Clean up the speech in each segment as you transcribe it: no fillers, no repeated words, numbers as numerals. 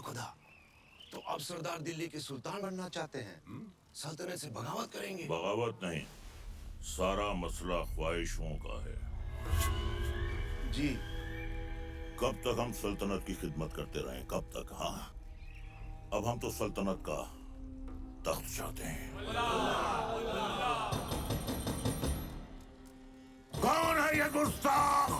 खुदा, तो अब सरदार दिल्ली के सुल्तान बनना चाहते हैं? सल्तनत से बगावत करेंगे? बगावत नहीं, सारा मसला ख्वाहिशों का है। जी। कब तक हम सल्तनत की खिदमत करते रहें? कब तक? हाँ, अब हम तो सल्तनत का तख्त चाहते हैं। कौन है ये गुस्ताख?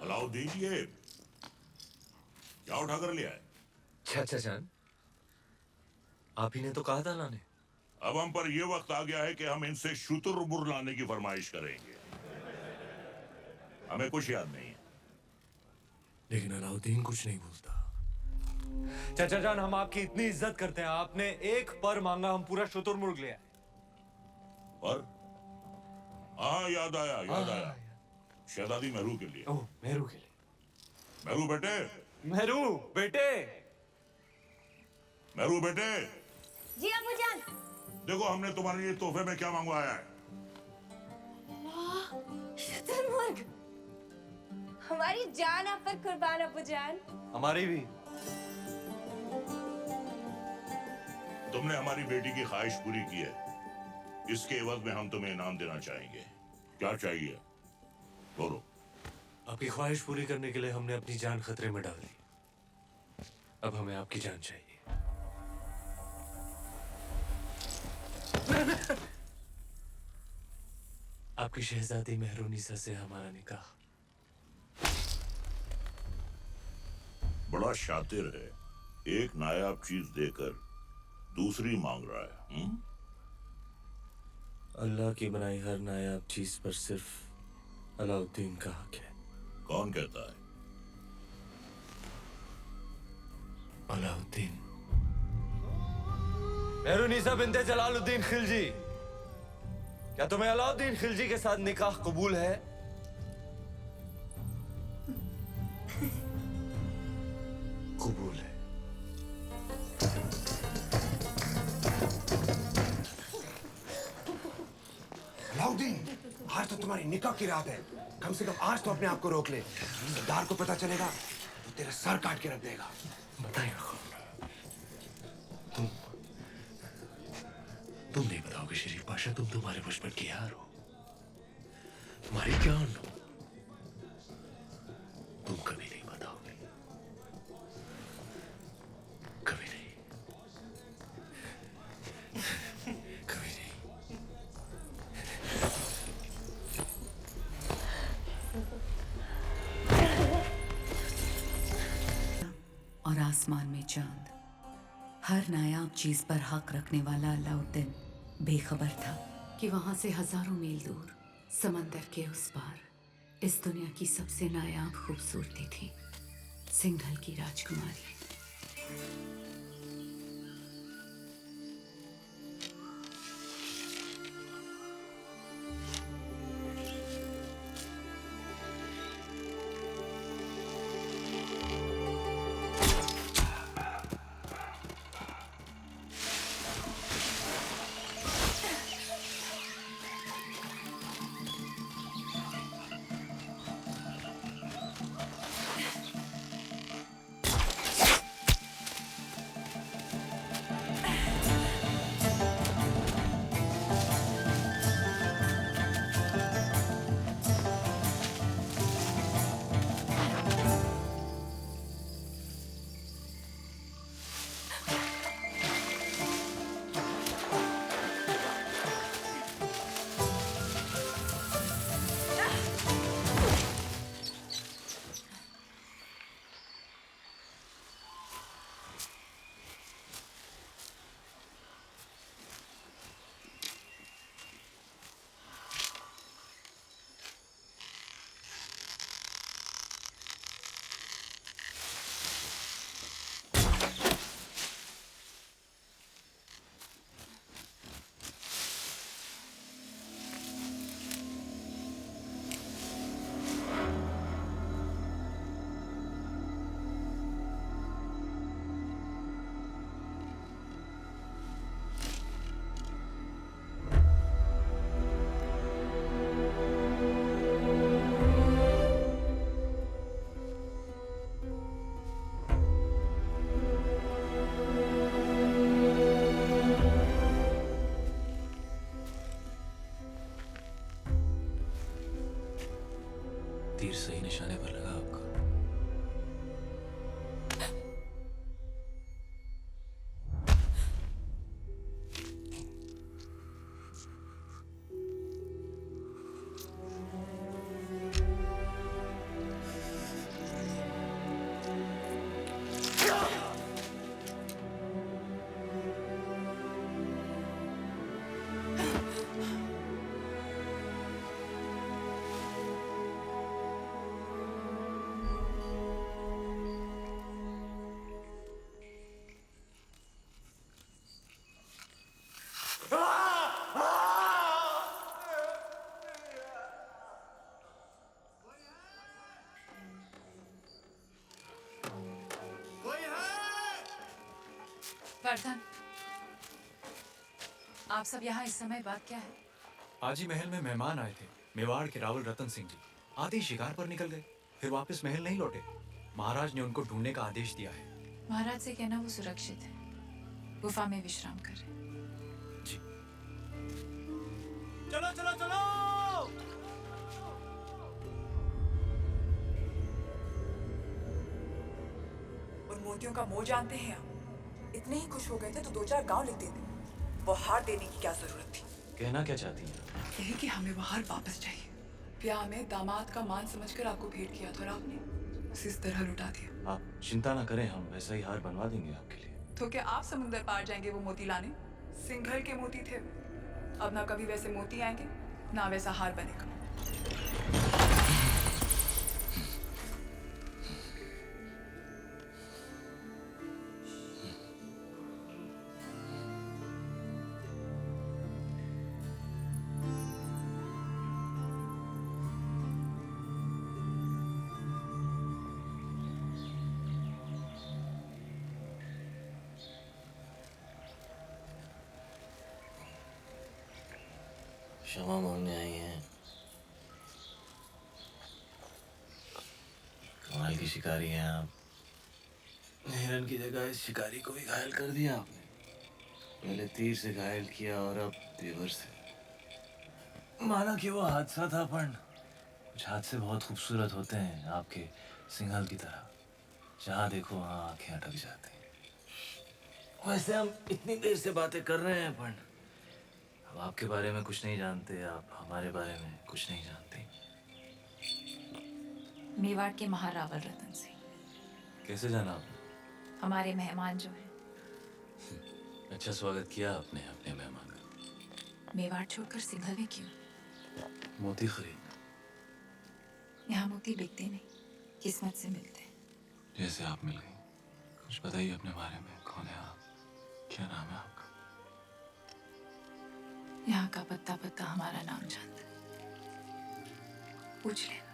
अलाउद्दीन, ये क्या उठा कर लिया है? चाचा जान, आप ही ने तो कहा था लाने। अब हम पर यह वक्त आ गया है कि हम इनसे शुतुरमुर्ग लाने की फरमाइश करेंगे। हमें कुछ याद नहीं है। लेकिन अलाउद्दीन कुछ नहीं भूलता। चाचा जान, हम आपकी इतनी इज्जत करते हैं, आपने एक पर मांगा, हम पूरा शुतुरमुर्ग ले आए। पर हाँ, याद आया। शहजादी मेहरू के लिए। ओह, मेहरू के लिए। मेहरू बेटे, मेहरू बेटे, मेहरू बेटे, जी अब्बूजान। देखो हमने तुम्हारे लिए तोहफे में क्या मंगवाया है। वाह, शुतुरमुर्ग। हमारी जान आप पर कुर्बान अब्बूजान। हमारी भी। तुमने हमारी बेटी की ख्वाहिश पूरी की है, इसके एवज में हम तुम्हें इनाम देना चाहेंगे। क्या चाहिए बोलो। आपकी ख्वाहिश पूरी करने के लिए हमने अपनी जान खतरे में डाल दी। अब हमें आपकी जान चाहिए। आपकी शहजादी मेहरुनिसा से हमारा निकाह। बड़ा शातिर है, एक नायाब चीज देकर दूसरी मांग रहा है। अल्लाह की बनाई हर नायाब चीज पर सिर्फ अलाउद्दीन का हक है। कौन कहता है? अलाउद्दीन। मेहरुनिसा बिन्ते जलालुद्दीन खिलजी, क्या तुम्हें अलाउद्दीन खिलजी के साथ निकाह कबूल है? कबूल है। अलाउद्दीन, आज तो तुम्हारी निकाह की रात है। कम से कम आज तो अपने आप को रोक ले। सरदार को पता चलेगा तो तेरा सर काट के रख देगा। बताइए तुम नहीं बताओगे शरीफ पाशा, तुम तुम्हारे बचपन के यार हो, तुम्हारी जान हो। तुम कभी नहीं बताओगे, कभी नहीं, कभी नहीं। और आसमान में चांद, हर नायाब चीज पर हक रखने वाला अलाउद्दीन बेखबर था कि वहां से हजारों मील दूर समंदर के उस पार इस दुनिया की सबसे नायाब खूबसूरती थी, सिंघल की राजकुमारी। वर्धन, आप सब यहाँ इस समय बात क्या है? आज ही महल में मेहमान आए थे, मेवाड़ के रावल रतन सिंह जी। आते ही शिकार पर निकल गए, फिर वापस महल नहीं लौटे। महाराज ने उनको ढूंढने का आदेश दिया है। महाराज से कहना वो सुरक्षित है, गुफा में विश्राम कर रहे। जी। चलो चलो चलो। उन मोतियों का मोह जानते हैं आप? इतने ही खुश हो गए थे तो 2-4 गांव लिख देते। वो हार देने की क्या जरूरत थी? कहना क्या चाहती हैं? यही कि हमें वो हार वापस चाहिए। ब्याह में दामाद का मान समझकर आपको भेंट किया था और आपने उसे इस तरह लुटा दिया। आप चिंता ना करें, हम वैसा ही हार बनवा देंगे आपके लिए। तो क्या आप समुंदर पार जाएंगे वो मोती लाने? सिंघल के मोती थे। अब ना कभी वैसे मोती आएंगे ना वैसा हार बनेगा। क्षमा मांगने आई हैं। कमाल की शिकारी हैं आप। हिरन की जगह इस शिकारी को भी घायल कर दिया आपने। पहले तीर से घायल किया और अब तेवर से। माना कि वो हादसा था, पर कुछ हादसे बहुत खूबसूरत होते हैं, आपके सिंघल की तरह। जहाँ देखो वहाँ आंखें अटक जाती हैं। वैसे हम इतनी देर से बातें कर रहे हैं, पर अब आपके बारे में कुछ नहीं जानते, आप हमारे बारे में कुछ नहीं जानते। मेवाड़ के महारावल रतन सिंह कैसे जाना आपने? हमारे मेहमान जो है। अच्छा स्वागत किया आपने अपने मेहमान का। मेवाड़ छोड़कर सिंघल में क्यों? मोती खरीद। यहाँ मोती बिकते नहीं, किस्मत से मिलते हैं। जैसे आप मिल गई। कुछ बताइए अपने बारे में, कौन है आप, क्या नाम है आपका? यहाँ का पत्ता पत्ता हमारा नाम जानता है, पूछ लेना।